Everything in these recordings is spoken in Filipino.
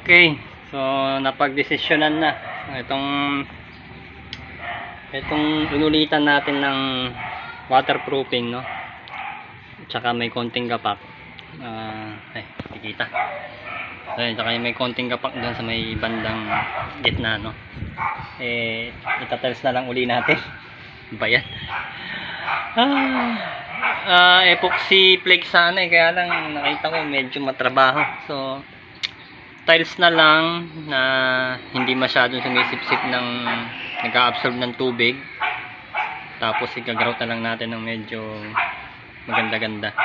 Okay. So napagdesisyonan na itong inulitan natin ng waterproofing, no? Tsaka may konting gapak. Ay, kikita. Ayun, tsaka may konting gapak doon sa may bandang gitna, no? Itatiles na lang uli natin. Bayan. Epoxy flake sana kaya lang nakita ko medyo matrabaho. So tiles na lang na hindi masyadong sumisipsip ng nag-a-absorb ng tubig. Tapos igagrout na lang natin ng medyo maganda-ganda.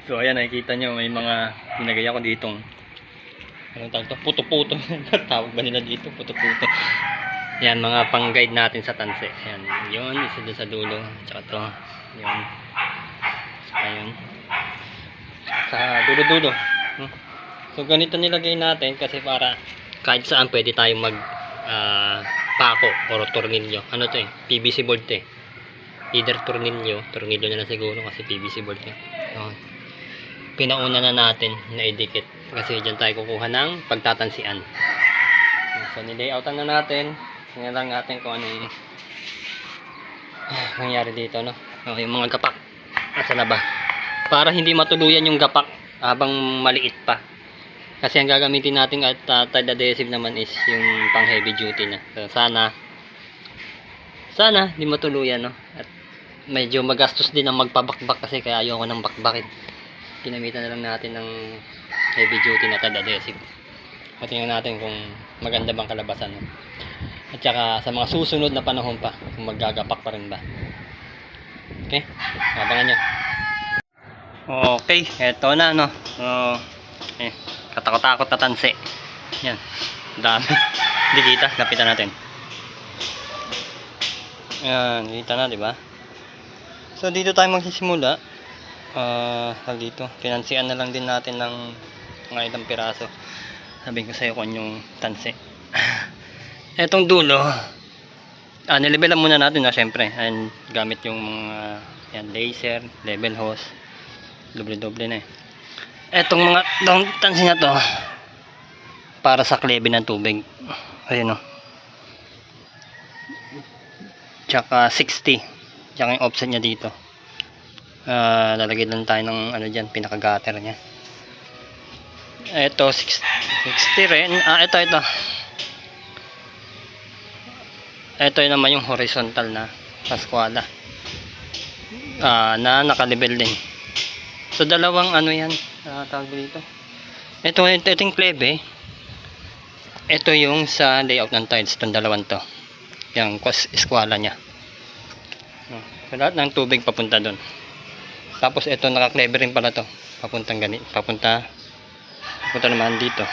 So ayan, nakikita nyo may mga ginagay ako ditong anong tawag to? Puto-puto. Tawag ba nila dito? Puto-puto. Yan, mga pang-guide natin sa tanse. Yan, yun, isa doon sa dulo. Tsaka to, yun. Tsaka yun. Sa dulo-dulo. So, ganito nilagay natin kasi para kahit saan pwede tayong mag pako or tornilyo. Ano to eh? PVC board to eh. Either tornilyo na lang siguro kasi PVC board to. So, pinauna na natin na idikit kasi dyan tayo kukuha ng pagtatansian. So, nilayoutan na natin. Tingnan lang natin kung ano yung nangyari dito, no? Yung mga gapak nasa laba. Para hindi matuluyan yung gapak habang maliit pa. Kasi ang gagamitin natin at tile adhesive naman is yung pang heavy duty na. So, sana hindi matuluyan, no? At medyo magastos din ang magpabakbak kasi kaya ayoko nang bakbakin. Ginamitan na lang natin ng heavy duty na tile adhesive. At tingnan natin kung maganda bang kalabasan, no? At saka sa mga susunod na panahon pa kung maggagapak pa rin ba. Okay, abangan nyo. Okay, eto na, no? So, katakot-takot na tanse. Yan, dami. Hindi kita, lapitan natin. Yan, kita na, diba? So dito tayo magsisimula. Dito, pinansian na lang din natin ng mga ilang piraso. Sabihin ko sa'yo kung yung tanse. Etong dulo, nilevelan muna natin na syempre. And gamit yung mga yan, laser, level hose. Doble-doble na eh. Etong mga tansi na to para sa klebe ng tubig. Ayun o. Tsaka 60. Tsaka yung offset niya dito. Lalagay lang tayo ng ano dyan, pinaka-gutter nya. Ito 60 rin. Ito. Ito naman yung horizontal na paskwala na nakalibel din. So dalawang ano yan, tawag dito. Ito yung klebe. Ito yung sa layout ng tiles, itong dalawang to. Yung eskwala nya. So lahat ng tubig papunta doon. Tapos ito nakaklebe rin pala to. Papuntang ganit, papunta naman dito.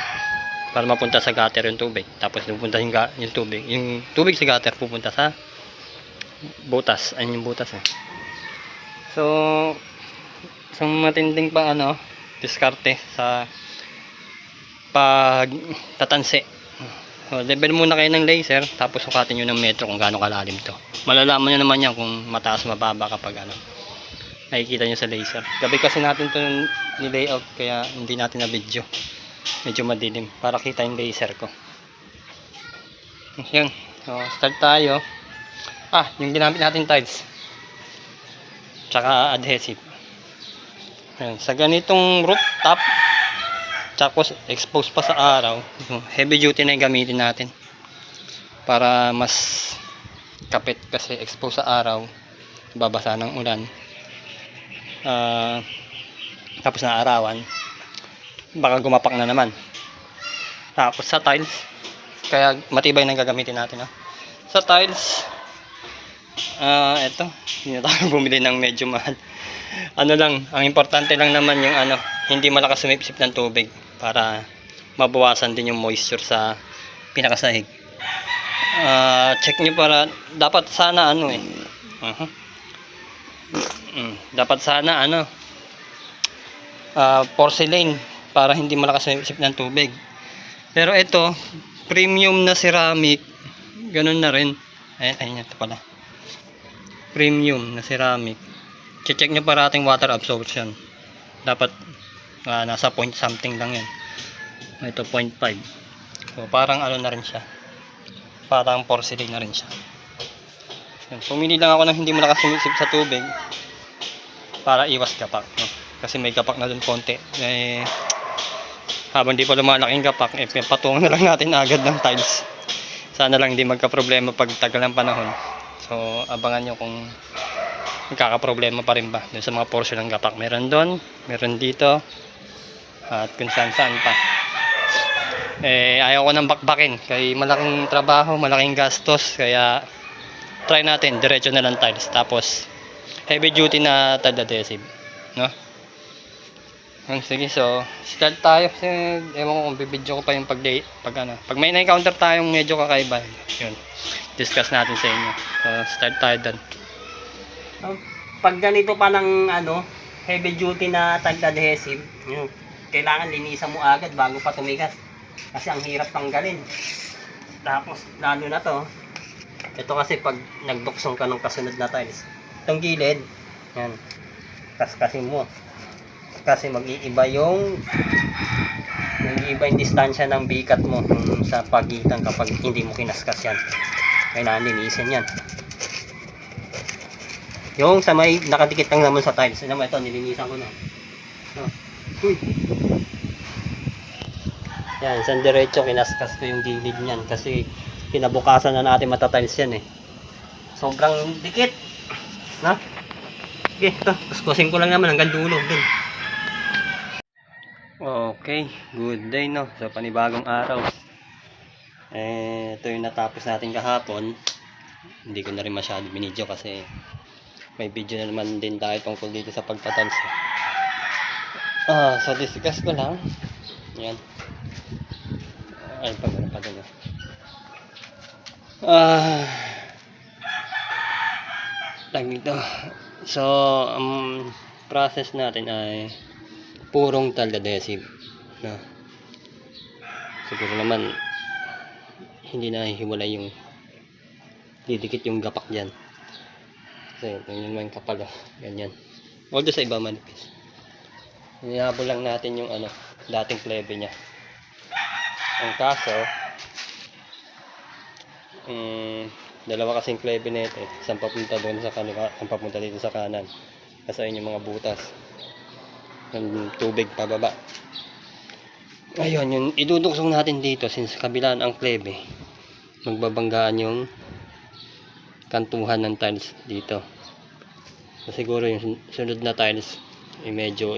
Para mapunta sa gutter yung tubig. Tapos pupunta yung tubig. Yung tubig sa gutter pupunta sa butas. Ayun yung butas eh. So, isang matinding pa diskarte sa pagtatansi. So, level muna kayo ng laser. Tapos sukatin nyo ng metro kung gaano kalalim to. Malalaman nyo naman yan kung mataas mababa kapag nakikita nyo sa laser. Gabi kasi natin to ni-layout kaya hindi natin na video. Medyo madilim para kita yung laser ko. Yan. So, start tayo. Yung ginamit natin tiles. Tsaka adhesive. Yan. Sa ganitong rooftop, tapos expose pa sa araw, heavy duty na yung gamitin natin. Para mas kapit kasi expose sa araw, babasa ng ulan. Tapos na arawan, baka gumapak na naman. Tapos sa tiles, kaya matibay na gagamitin natin. Sa tiles, eto, hindi na tayo bumili ng medyo mahal. Lang, ang importante lang naman yung hindi malakas sumipsip ng tubig para mabawasan din yung moisture sa pinakasahig. Check nyo para dapat sana dapat sana porcelain para hindi malakas sumipsip ng tubig. Pero ito premium na ceramic, ganun na rin. Ayun, ito pala. Premium na ceramic. Check nyo parating water absorption. Dapat nasa point something lang yan. Ito 0.5. So parang ano na rin siya. Parang porcelain na rin siya. Yan. Pumili lang ako ng hindi malakas sumisip sa tubig para iwas gapak, no? Kasi may gapak na dun konti. Habang di pa lumalaking gapak, patungan na lang natin agad ng tiles. Sana lang hindi magka-problema pag tagal ng panahon. So abangan nyo kung magkaka-problema pa rin ba dun sa mga portion ng gapak. Meron doon, meron dito, at kung saan saan pa. Ayaw ko nang bakbakin kay malaking trabaho, malaking gastos, kaya try natin diretso na lang tiles, tapos heavy duty na tile adhesive, no? Sige, so start tayo. Ewan ko kung bibidyo ko pa yung pag may na-encounter tayong medyo kakaiba, yun, discuss natin sa inyo. So start tayo doon. Pag ganito pa ng heavy duty na tile adhesive, kailangan linisan mo agad bago pa tumigas. Kasi ang hirap tanggalin. Tapos lalo na to. Ito kasi pag nagduksong ka ng kasunod na tiles, itong gilid, yan, kaskasin mo. Kasi mag-iiba yung distansya ng bikat mo sa pagitan kapag hindi mo kinaskas yan. Kailangan linisin yan. Yung sa may nakadikit lang naman sa tiles, ito nilinisan ko na. Uy. Yan, isang diretso kinaskas ko yung gilid niyan kasi kinabukasan na natin matatiles yan sobrang dikit, no? Okay, ito, kuskusin ko lang naman hanggang dulo dun. Okay, good day, no? So panibagong araw. Ito yung natapos natin kahapon. Hindi ko na rin masyado binidyo kasi may video na naman din tayo tungkol dito sa pagtatiles. So discuss ko lang. Yan. Ay, pagano. Dito. So, process natin ay purong tile adhesive, no? Siguro naman hindi na hiwalay yung didikit yung gapak dyan. Kasi yun naman kapal, ganyan. Although sa iba manipis. Hinahabol lang natin yung dating plebe nya. Ang kaso, dalawa kasing klebe nito, isang papunta doon sa kanila, isang papunta dito sa kanan. Kasi ayun yung mga butas ng tubig pababa. Ayun, yung iduduksong natin dito, since kabilaan ang klebe, magbabanggaan yung kantuhan ng tiles dito. So siguro yung sunod na tiles medyo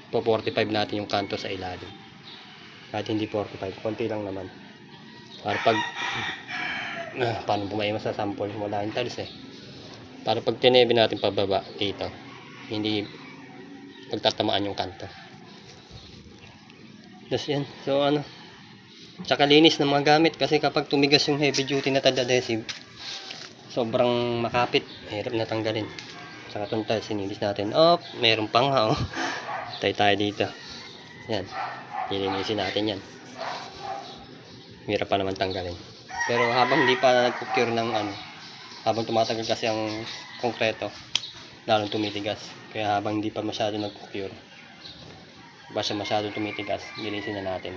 45 natin yung kanto sa ilalim. Kahit hindi 45, konti lang naman. Para pag paano po may masasample, wala yung tiles para pag tinebe natin pababa dito, hindi pagtatamaan yung kanto. Tapos yan, so tsaka linis ng mga gamit kasi kapag tumigas yung heavy duty na tile adhesive, sobrang makapit, hirap na tanggalin. Tsaka itong tiles sinilis natin, meron pang tayo dito. Yan, nilinisin natin yan. Hirap pa naman tanggalin. Pero habang hindi pa nag-cure ng habang tumatagal kasi ang konkreto, lalong tumitigas. Kaya habang hindi pa masyado nag-cure, ba siya masyado tumitigas, linisin na natin.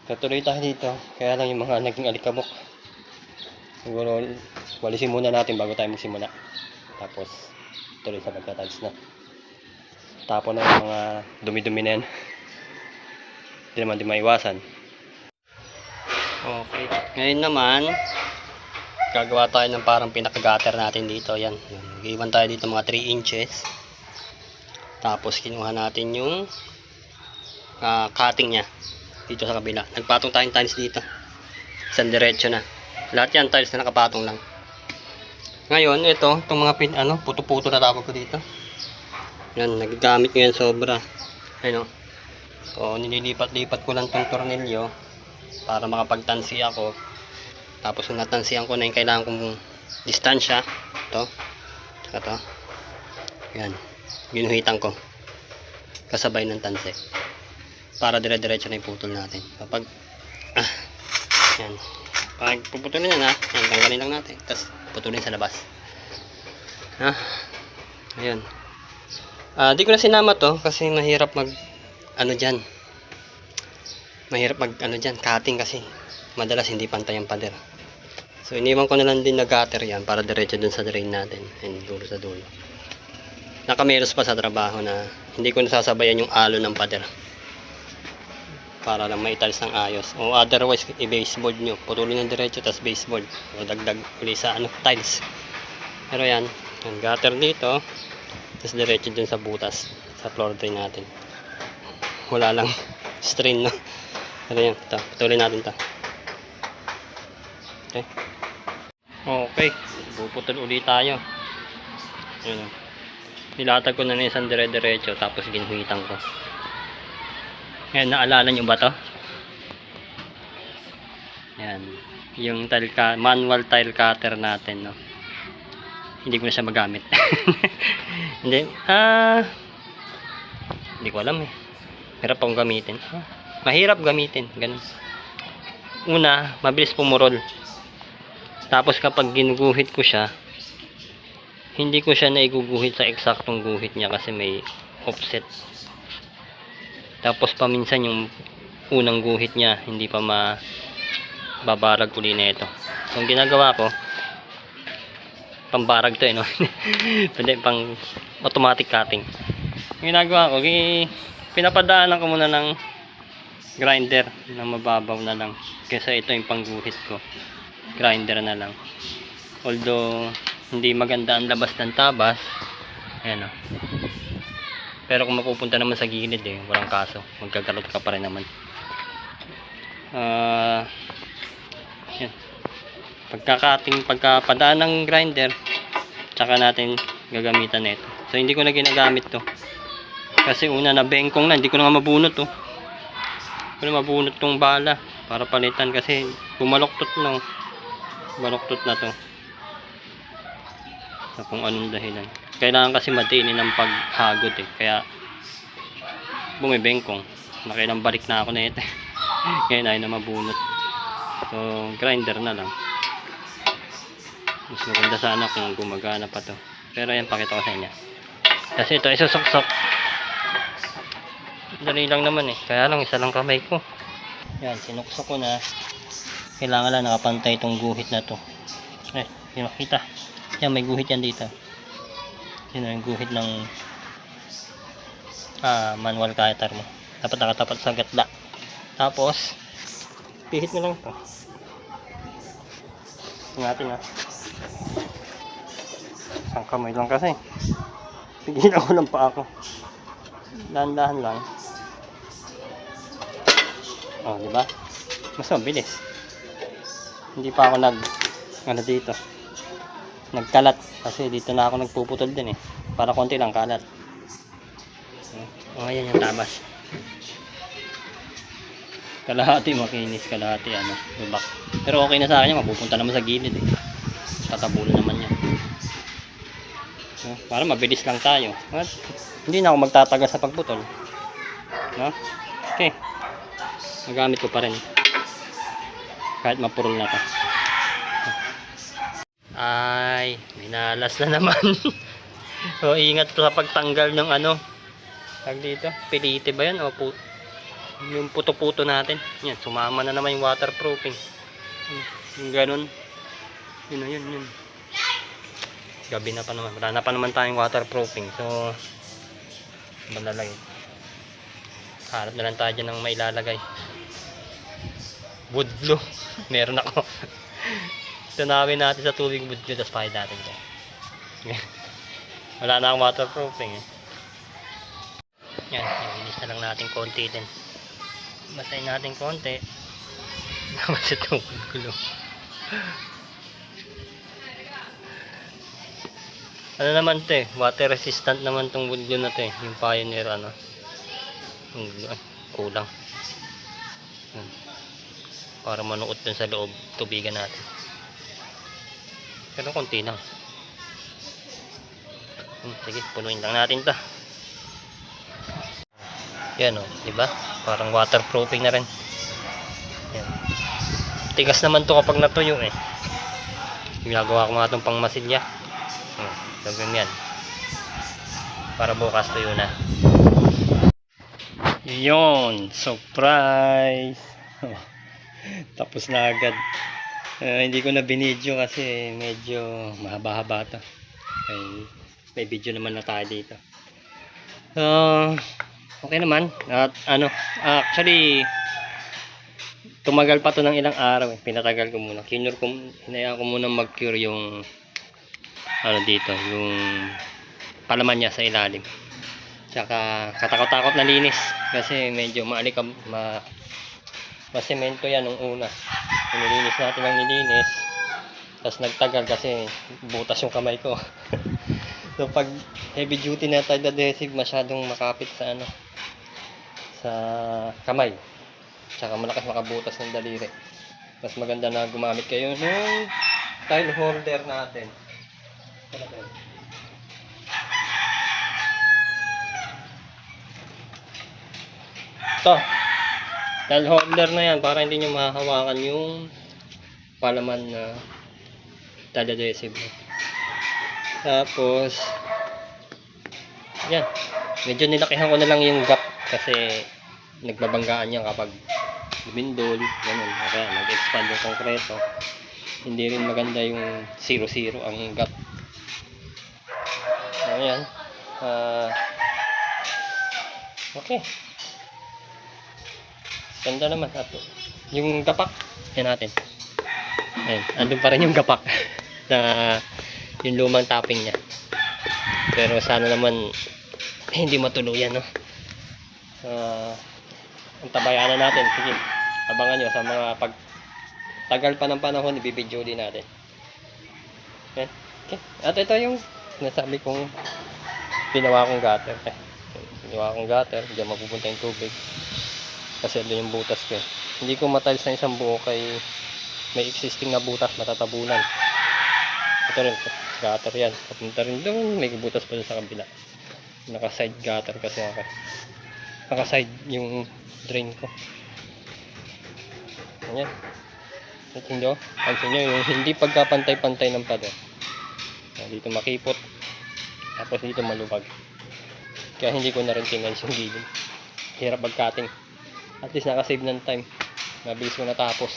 Katuloy tayo dito, kaya lang yung mga naging alikabok, siguro walisin muna natin bago tayo magsimula. Tapos tuloy sa pagtatiles na. Tapon na yung mga dumi-dumi na yan. Hindi naman din maiwasan. Okay, ngayon naman gagawa tayo ng parang pinaka-gutter natin dito. Yan, mag-iwan tayo dito mga 3 inches. Tapos kinuha natin yung cutting nya dito sa kabila. Nagpatong tayong tiles dito, isang diretso na. Lahat yan tiles na nakapatong lang. Ngayon itong mga puto-puto na tawag ko dito. Yan, nagagamit ko yan sobra. Ayun, so nililipat-lipat ko lang tong tornilyo para makapagtansi ako. Tapos kung natansihan ko na yung kailangan kong distansya, ito, saka ito, yan, ginuhitan ko kasabay ng tansi para dire-diretso na yung putol natin. Kapag yan, Pag puputulin na, yan, tanggalin lang natin. Tapos putulin sa labas. Ha? Ayun. Di ko na sinama to kasi mahirap mag ano dyan. Mahirap mag ano dyan, cutting kasi madalas hindi pantay ang pader. So iniwan ko na lang din na gutter yan para diretso dun sa drain natin. And dulo sa dulo. Nakameros pa sa trabaho na hindi ko nasasabayan yung alo ng pader. Para lang maitalis ng ayos. O otherwise, i-baseboard nyo. Putulin ng diretso, tapos baseboard. O dagdag uli sa ano, tiles. Pero yan, yung gutter dito. Tapos diretso dun sa butas. Sa floor drain natin. Wala lang strain, no? Pero yan, ito. Putulin natin ito. Okay. Okay. Puputol ulit tayo. Yun. Nilatag ko na isang dire-diretso. Tapos ginuhitan ko. Ngayon, naalala nyo ba to? Yan. Yung manual tile cutter natin, no? Hindi ko na siya magamit. Hindi. Hindi ko alam eh. Hirap akong gamitin. Mahirap gamitin. Ganun. Una, mabilis pumurol. Tapos kapag ginuguhit ko siya, hindi ko siya naiguguhit sa eksaktong guhit niya kasi may offset. Tapos paminsan yung unang guhit niya hindi pa mababarag uli na ito. So ang ginagawa ko, pambarag to no. Pwede pang automatic cutting. Ang ginagawa ko, pinapadaanan ko muna ng grinder na mababaw na lang. Kaysa ito yung pangguhit ko. Grinder na lang. Although hindi maganda ang labas ng tabas. Ayan o. Pero kung mapupunta naman sa gilid walang kaso. Magkagalot ka pa rin naman. Yan. Pagkapadaan ng grinder, tsaka natin gagamitan nito. So hindi ko na ginagamit to. Kasi una na bengkong na, hindi ko na nga mabunot to. Hindi ko na mabunot tong bala para palitan kasi bumaloktot no. Baloktot na to. Sa kung anong dahilan. Kailangan kasi matinin ng paghagod kaya bumibengkong. Nakailang balik na ako na ito. Ngayon ay na mabunot. So grinder na lang. Mas maganda sana kung gumagana pa to. Pero yan, pakita ko sa inyo. Kasi ito isusok-sok. Dali lang naman kaya lang isa lang kamay ko. Yan, sinuksok ko na. Kailangan lang nakapantay itong guhit na to. Yun makita. Yan, may guhit yan dito. Yun yung guhit ng manual cutter mo. Dapat nakatapat sa gatla. Tapos pihit mo lang ito. Ingatin isang kamay lang kasi. Pigilan ko lang pa ako. Dahan-dahan lang. Diba? Mas mabilis. Hindi pa ako dito. Nagkalat kasi dito na ako nagpuputol din para konti lang kalat. Ayan yung tabas. Kalahati makinis, kalahati lubak. Pero okay na sa akin yan, mapupunta naman sa gilid tatabunan naman yan. Para mabilis lang tayo. At hindi na ako magtatagal sa pagputol. Okay. Magamit ko pa rin kahit mapurol na to. Ay, minalas na naman. So ingat sa pagtanggal ng tag dito, pilite ba yan o yung puto-puto natin. Yan, sumama na naman yung waterproofing. Yung ganun. Yun. Gabi na pa naman, wala na pa naman tayong waterproofing. So malalagay, harap na lang tayo dyan ng mailalagay. Wood glue. Meron ako. Tunawin natin sa tubig wood glue, tapos pahid natin dyan. Wala na akong waterproofing yan, inis na lang natin konti din. Basahin natin konti. Naman sa itong wood glue. Ano naman ito water resistant naman itong wood glue na ito yung Pioneer kulang. Para manuot dun sa loob tubigan natin. Pero konti lang. Sige, punuin lang natin ito. Yan diba? Parang waterproofing na rin. Yan. Tigas naman to kapag natuyo eh. Ginagawa ko nga itong pang masilya. Gagawin yan. Para bukas tuyo na. Yun, surprise. Tapos na agad. Hindi ko na binidyo kasi medyo mahaba-haba to. May video naman na tayo dito. Okay naman. At actually tumagal pa to ng ilang araw eh. Pinatagal ko muna. Hinayaan ko muna mag-cure yung dito, yung palaman niya sa ilalim. Tsaka katakot-takot na linis kasi medyo masemento yan nung una. Nilinis natin ang nilinis. Tapos nagtagal kasi butas yung kamay ko. So pag heavy duty na tide adhesive, masyadong makapit sa sa kamay. Tsaka malakas makabutas ng daliri. Mas maganda na gumamit kayo ng tile holder natin. Ito, tile holder na yan para hindi nyo mahahawakan yung palaman na tile adhesive. Tapos yan, medyo nilakihan ko na lang yung gap kasi nagbabanggaan yan kapag lumindol, ganun. Kaya nag-expand yung konkreto. Hindi rin maganda yung 0-0 ang gap. Ayan. Okay. Ganda naman. At yung gapak, yan natin. Ayan, andun pa rin yung gapak na yung lumang topping niya. Pero sana naman hindi matuluyan, no? Ang tabayanan natin. Sige, abangan nyo sa mga tagal pa ng panahon, ibibidyo din natin. Okay. At ito yung nasabi kong ginawa kong gutter. Ginawa kong gutter, diyan mapupunta yung tubig. Kasi doon yung butas ko. Hindi ko matiles na isang buo kay may existing na butas, matatabunan. Ito rin, gutter yan. Papunta rin doon, may butas pa doon sa kabila. Naka-side gutter kasi ako. Naka-side yung drain ko. Ayan. Pansin nyo? Pansin nyo yung hindi pagkapantay-pantay ng pader. Dito makipot. Tapos dito malubag. Kaya hindi ko na rin tinayos yung gilid. Hirap mag-cutting. At least naka-save ng time. Mabilis ko natapos.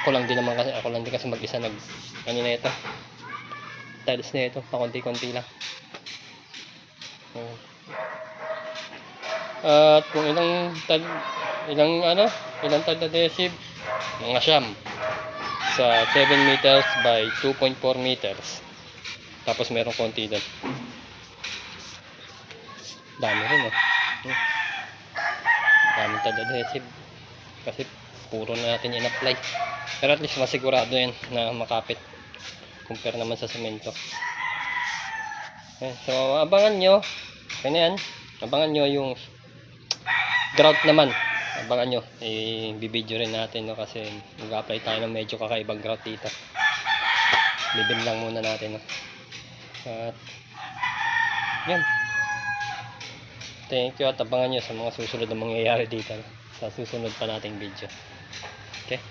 Ako lang din kasi mag-isa na ito. Tiles na ito. Pakunti-kunti lang. At kung ilang tile adhesive, mga siyam sa 7 meters by 2.4 meters. Tapos meron konti doon. Dami rin daming tile adhesive kasi puro na natin in-apply. Pero at least masigurado yan na makapit compare naman sa semento. So abangan nyo abangan nyo yung grout naman. Abangan nyo, i-video rin natin, no, kasi mag-apply tayo ng medyo kakaibang grout dito. Bibin lang muna natin, no. At yan, thank you at abangan nyo sa mga susunod na mangyayari dito, no, sa susunod pa nating video. Okay.